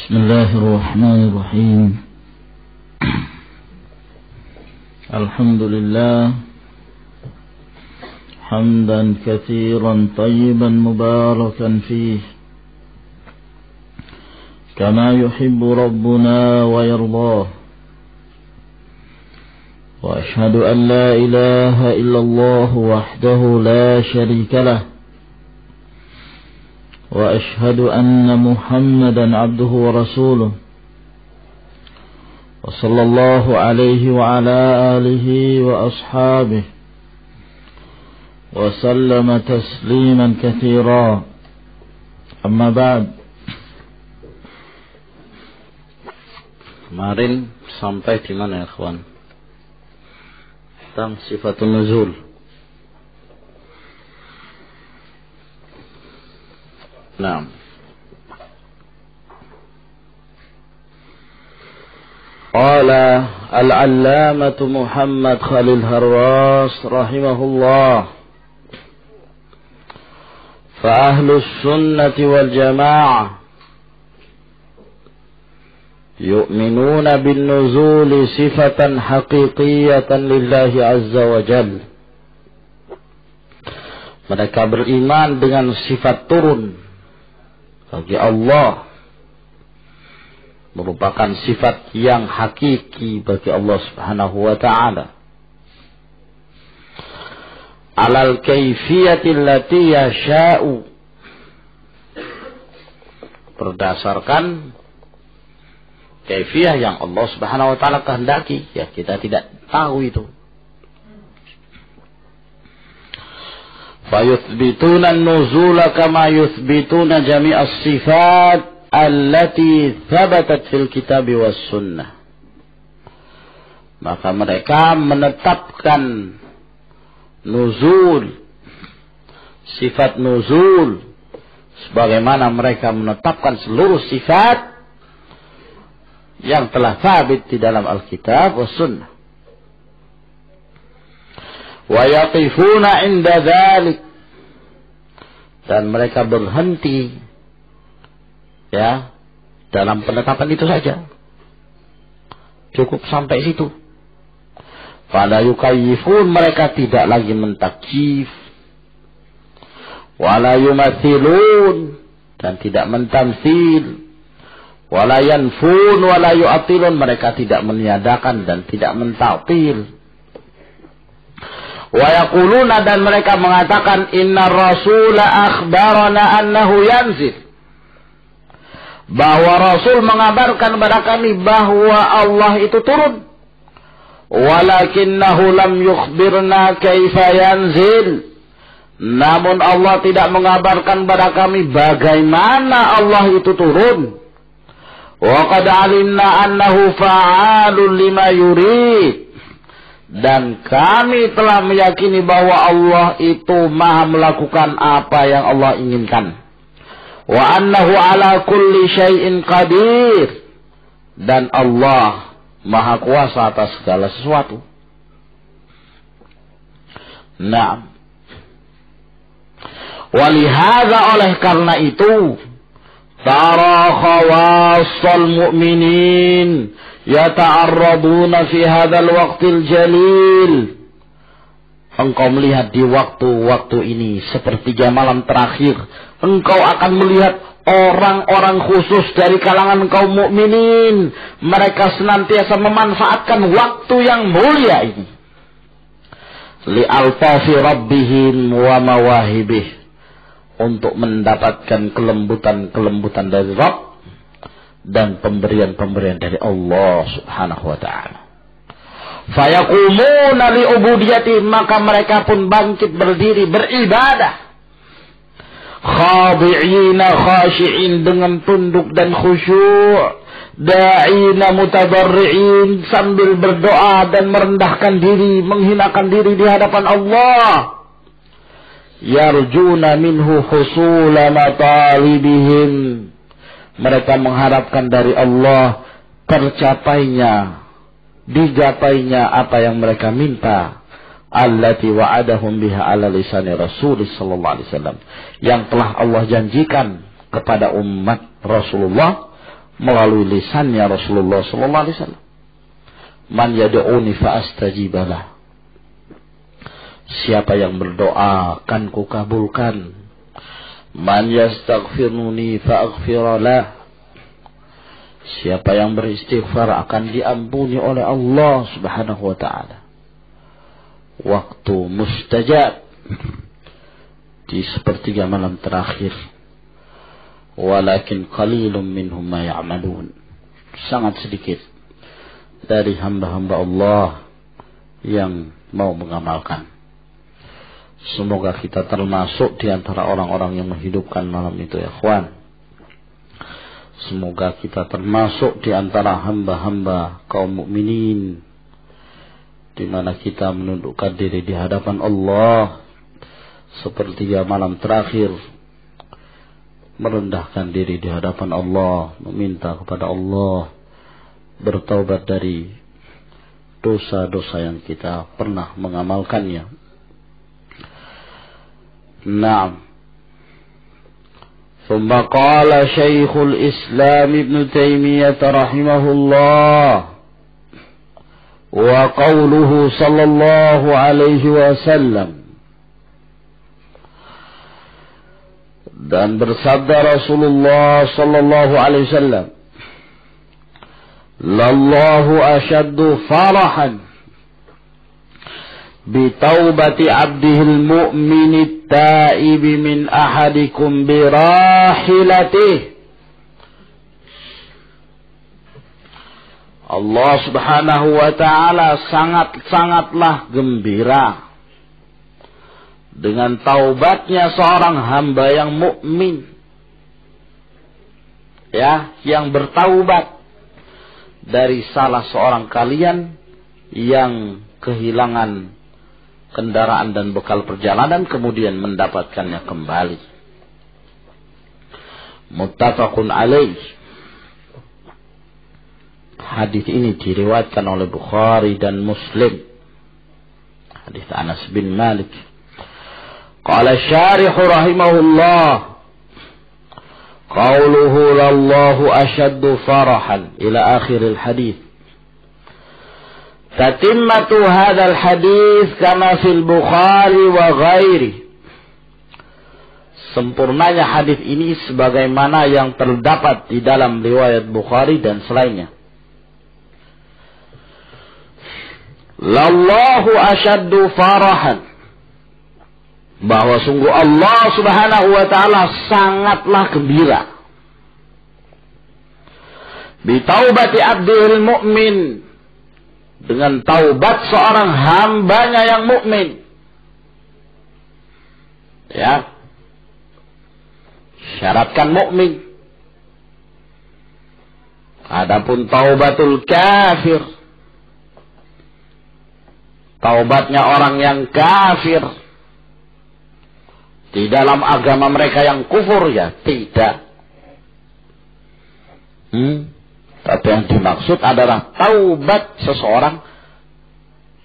بسم الله الرحمن الرحيم الحمد لله حمدا كثيرا طيبا مباركا فيه كما يحب ربنا ويرضاه وأشهد أن لا إله إلا الله وحده لا شريك له وأشهد أن محمدا عبده ورسوله وصلى الله عليه وعلى آله وأصحابه وسلم تسليما كثيرا أما بعد. Kemarin sampai di mana ya kawan? Tentang sifatul nuzul. Naam. Qala al-allamah Muhammad Khalil Harras rahimahullah. Fa ahlus sunnati wal jamaah yu'minuna bin nuzuli sifatan haqiqiyatan lillahi azza wa jalla. Mereka beriman dengan sifat turun bagi Allah, merupakan sifat yang hakiki bagi Allah subhanahu wa ta'ala. Alal kayfiyati allati yasha'u, berdasarkan kaifiyah yang Allah subhanahu wa ta'ala kehendaki, ya kita tidak tahu itu. Fayuthbituna an-nuzula kama yuthbituna jami'as sifat allati thabatat fil kitab was sunnah. Maka mereka menetapkan nuzul, sifat nuzul, sebagaimana mereka menetapkan seluruh sifat yang telah sabit di dalam Alkitab was sunnah. Wa yaqifuna inda dzalik, dan mereka berhenti ya dalam penetapan itu saja, cukup sampai situ. Fala yukayyifun, mereka tidak lagi mentakjif, wala yumathilun, dan tidak mentamsil, wala yanfun wala yu'atilun, mereka tidak meniadakan dan tidak mentaktil. Wa yaquluna, dan mereka mengatakan inna rasula akhbarana annahu yanzil, bahwa Rasul mengabarkan kepada kami bahwa Allah itu turun. Walakinnahu lam yukhbirna kaifa yanzil, namun Allah tidak mengabarkan kepada kami bagaimana Allah itu turun. Wa qad alimna annahu fa'alun lima yurid, dan kami telah meyakini bahwa Allah itu maha melakukan apa yang Allah inginkan. Wa annahu ala kulli syai'in qadir, dan Allah maha kuasa atas segala sesuatu. Nah, walihada, oleh karena itu, tara khawassal mu'minin yata'arraduna fi hadzal waqtil jalil. Engkau melihat di waktu-waktu ini, sepertiga malam terakhir, engkau akan melihat orang-orang khusus dari kalangan kaum mukminin. Mereka senantiasa memanfaatkan waktu yang mulia ini. Li'altafi rabbihim wa mawahibih, untuk mendapatkan kelembutan-kelembutan dari Rabb dan pemberian-pemberian dari Allah subhanahu wa ta'ala. Fayaqumuna li'ubudiyati, maka mereka pun bangkit berdiri beribadah. Khadi'ina khashi'in, dengan tunduk dan khusyuk. Da'ina mutadarri'in, sambil berdoa dan merendahkan diri, menghinakan diri di hadapan Allah. Yarjuna minhu husula matalibihim, mereka mengharapkan dari Allah digapainya apa yang mereka minta. Allati wa'adahum biha ala lisani Rasul sallallahu alaihi wasallam, yang telah Allah janjikan kepada umat Rasulullah melalui lisannya Rasulullah sallallahu alaihi wasallam. Man yad'uni fa astajibalah. Siapa yang berdoa akan kukabulkan. Man yastaghfiruni fa aghfiralah. Siapa yang beristighfar akan diampuni oleh Allah Subhanahu wa taala. Waktu mustajab di sepertiga malam terakhir. Walakin qalilun minhum ma ya'malun. Sangat sedikit dari hamba-hamba Allah yang mau mengamalkan. Semoga kita termasuk di antara orang-orang yang menghidupkan malam itu, ya ikhwan. Semoga kita termasuk di antara hamba-hamba kaum mukminin di mana kita menundukkan diri di hadapan Allah sepertiga malam terakhir, merendahkan diri di hadapan Allah, meminta kepada Allah bertaubat dari dosa-dosa yang kita pernah mengamalkannya. Naam. ثم قال شيخ الإسلام ابن تيمية رحمه الله وقوله صلى الله عليه وسلم dan bersabda Rasulullah sallallahu alaihi wasallam, lallahu ashaddu farahan bitaubati abdihil mu'minit ta'ibi min ahadikum birahilatih. Allah subhanahu wa ta'ala sangat-sangatlah gembira dengan taubatnya seorang hamba yang mukmin, ya, yang bertaubat dari salah seorang kalian yang kehilangan kendaraan dan bekal perjalanan kemudian mendapatkannya kembali. Muttafaqun alaih. Hadis ini diriwayatkan oleh Bukhari dan Muslim. Hadis Anas bin Malik. Qala syarih rahimahullah, qauluhu lallahu ashaddu farahan ila akhiril hadis. Tatimmatu hadzal hadis kama fil Bukhari wa ghairi. Sempurnanya hadis ini sebagaimana yang terdapat di dalam riwayat Bukhari dan selainnya. Lallahu ashaddu farahan, bahwa sungguh Allah subhanahu wa ta'ala sangatlah gembira bitaubati abdil mu'min, dengan taubat seorang hambanya yang mukmin. Ya. Syaratkan mukmin. Adapun taubatul kafir, taubatnya orang yang kafir di dalam agama mereka yang kufur, ya tidak. Tapi yang dimaksud adalah taubat seseorang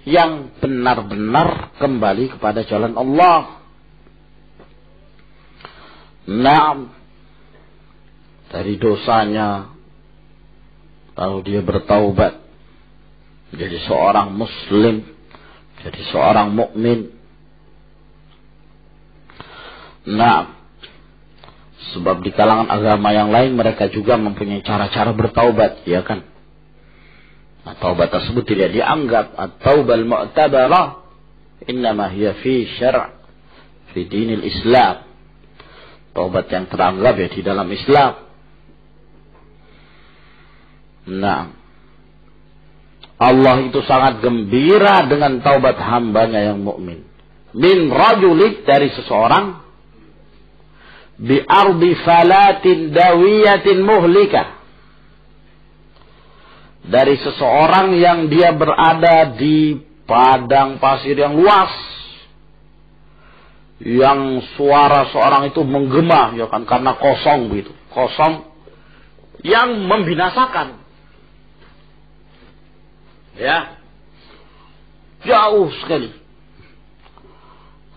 yang benar-benar kembali kepada jalan Allah. Naam, dari dosanya, lalu dia bertaubat, jadi seorang muslim, jadi seorang mukmin. Naam. Sebab di kalangan agama yang lain mereka juga mempunyai cara-cara bertaubat, ya kan? Nah, taubat tersebut tidak dianggap at-taubal mu'tabarah, innama hiya fi syara' fi dinil Islam. Taubat yang teranggap ya di dalam Islam. Nah, Allah itu sangat gembira dengan taubat hambanya yang mukmin. Min rajulik, dari seseorang, bi ardi falatin dawiyatin muhlikah, dari seseorang yang dia berada di padang pasir yang luas, yang suara seorang itu menggema, ya kan, karena kosong begitu, kosong yang membinasakan, ya, jauh sekali.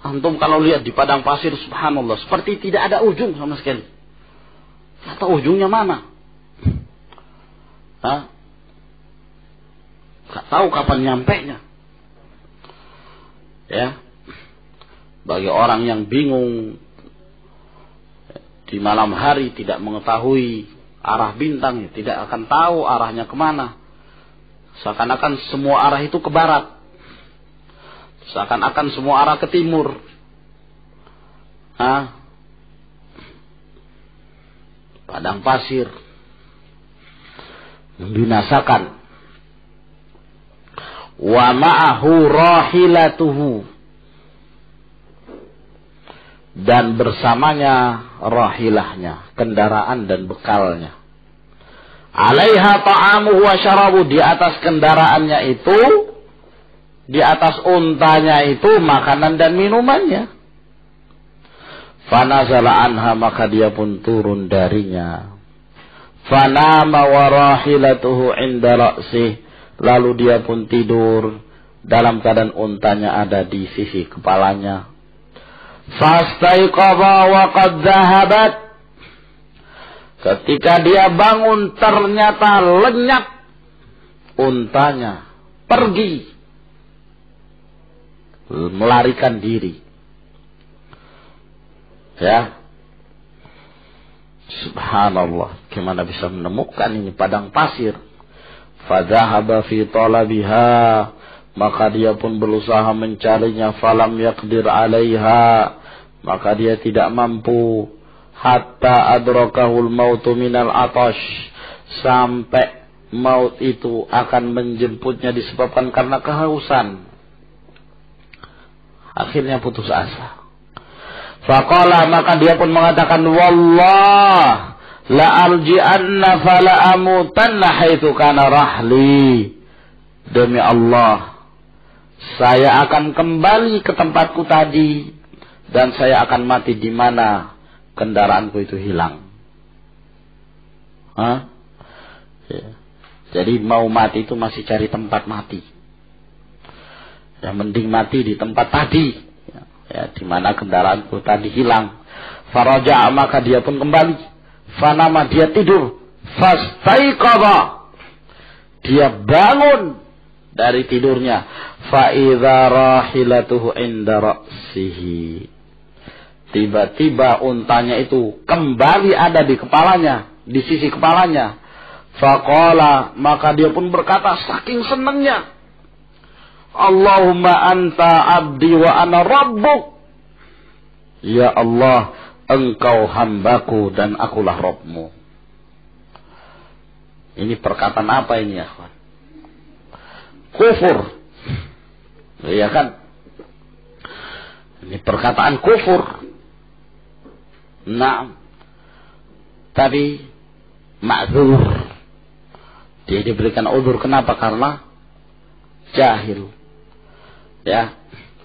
Antum kalau lihat di padang pasir, subhanallah, seperti tidak ada ujung sama sekali. Atau ujungnya mana? Gak tahu kapan nyampenya. Ya. Bagi orang yang bingung di malam hari tidak mengetahui arah bintang, tidak akan tahu arahnya kemana. Seakan-akan semua arah itu ke barat. Seakan-akan semua arah ke timur. Padang pasir membinasakan. Wa ma'ahu rahilatuhu, dan bersamanya rahilahnya, kendaraan dan bekalnya. Alaiha ta'amuhu wa syarabu, di atas kendaraannya itu, di atas untanya itu makanan dan minumannya. Fanazala anha, maka dia pun turun darinya. Fanama wa rahilatuhu inda ra'sih, lalu dia pun tidur dalam keadaan untanya ada di sisi kepalanya. Fastaiqadha wa qad dhahabat, ketika dia bangun ternyata lenyap untanya, pergi, melarikan diri. Ya, subhanallah, gimana bisa menemukan ini padang pasir? Fadhahaba fi talabiha, maka dia pun berusaha mencarinya. Falam yaqdir alaiha, maka dia tidak mampu. Hatta adrakahul mautu minal atash, sampai maut itu akan menjemputnya disebabkan karena kehausan. Akhirnya putus asa. Faqala, maka dia pun mengatakan, wallah la arji'anna fala amutanna haitsu kana rahli, demi Allah saya akan kembali ke tempatku tadi dan saya akan mati di mana kendaraanku itu hilang. Ya. Jadi mau mati itu masih cari tempat mati. Ya, mending mati di tempat tadi, ya, di mana kendaraanku tadi hilang. Faraja, maka dia pun kembali. Fanama, dia tidur. Fastaiqadha, dia bangun dari tidurnya. Fa'idha rahilatuhu inda ra'sihi, tiba-tiba untanya itu kembali ada di kepalanya, di sisi kepalanya. Faqala, maka dia pun berkata saking senangnya, Allahumma anta abdi wa ana rabbuk, ya Allah, engkau hambaku dan akulah Rabbmu. Ini perkataan apa ini ya kawan? Kufur. Iya kan? Ini perkataan kufur. Nah, tapi ma'dzur. Dia diberikan uzur. Kenapa? Karena jahil. Ya,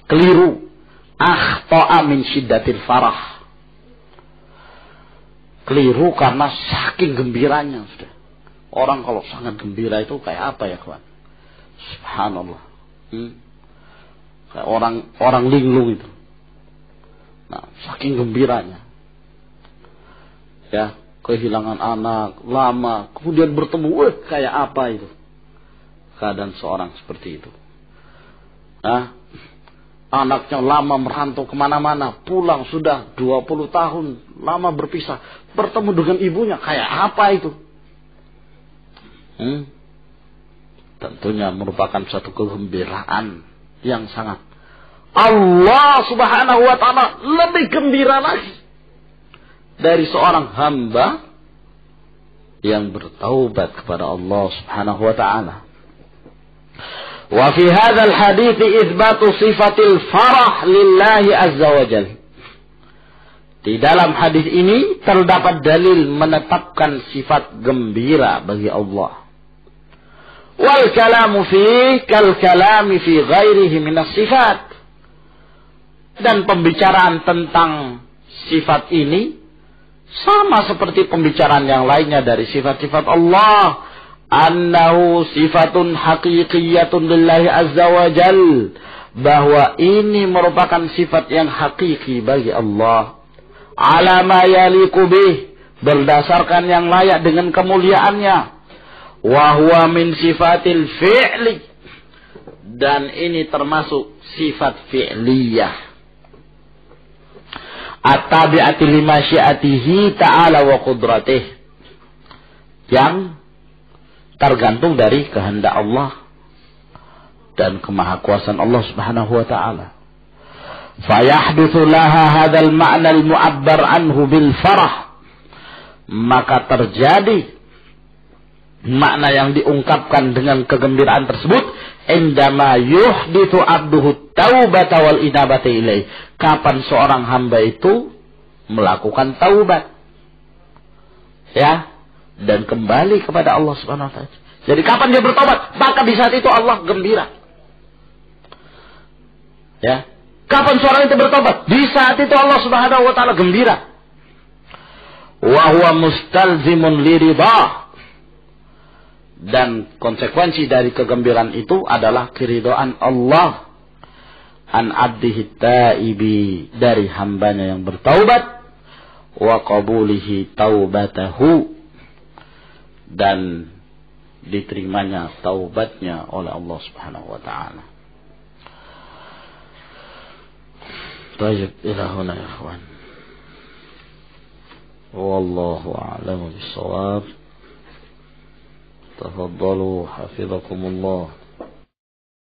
keliru. Akhta'a min syiddatil farah. Keliru karena saking gembiranya sudah. Orang kalau sangat gembira itu kayak apa ya kawan? Subhanallah. Kayak orang linglung itu. Nah, saking gembiranya. Ya, kehilangan anak lama, kemudian bertemu, kayak apa itu? Keadaan seorang seperti itu. Nah, anaknya lama merantau kemana-mana, pulang sudah 20 tahun, lama berpisah, bertemu dengan ibunya, kayak apa itu? Tentunya merupakan satu kegembiraan yang sangat. Allah subhanahu wa ta'ala lebih gembira lagi dari seorang hamba yang bertaubat kepada Allah subhanahu wa ta'ala. Wa fi hadzal hadits itsbatu sifatil farah lillahi azza wa jalla. Di dalam hadis ini terdapat dalil menetapkan sifat gembira bagi Allah. Wal kalamu fi kal kalami fi ghairihi minas sifat. Dan pembicaraan tentang sifat ini sama seperti pembicaraan yang lainnya dari sifat-sifat Allah. Annahu sifatun haqiqiyatun lillahi azza wa jal, bahwa ini merupakan sifat yang hakiki bagi Allah. Ala ma yaliqu bih, berdasarkan yang layak dengan kemuliaannya. wa huwa min sifatil fi'li, dan ini termasuk sifat fi'liyah at-tabi'ati li masyiatihi ta'ala wa qudratih, yang tergantung dari kehendak Allah dan kemahakuasaan Allah Subhanahu wa ta'ala. Fayahdutsu laha hadzal ma'na al-mu'abbar anhu bil farah, maka terjadi makna yang diungkapkan dengan kegembiraan tersebut indama yuhditsu abduhu taubata wal inabata ilaih, kapan seorang hamba itu melakukan taubat, ya, dan kembali kepada Allah Subhanahu wa taala. Jadi kapan dia bertobat, maka di saat itu Allah gembira. Ya, kapan seorang itu bertobat? Di saat itu Allah Subhanahu wa taala gembira. Wa huwa mustalzimun liridah, dan konsekuensi dari kegembiraan itu adalah keridhaan Allah an abdihi taibi, dari hambanya yang bertaubat, wa qabulihi taubatahu, dan diterimanya taubatnya oleh Allah Subhanahu wa taala. طيب إلى هنا يا إخوان، والله أعلم بالصواب. تفضلوا حفظكم الله.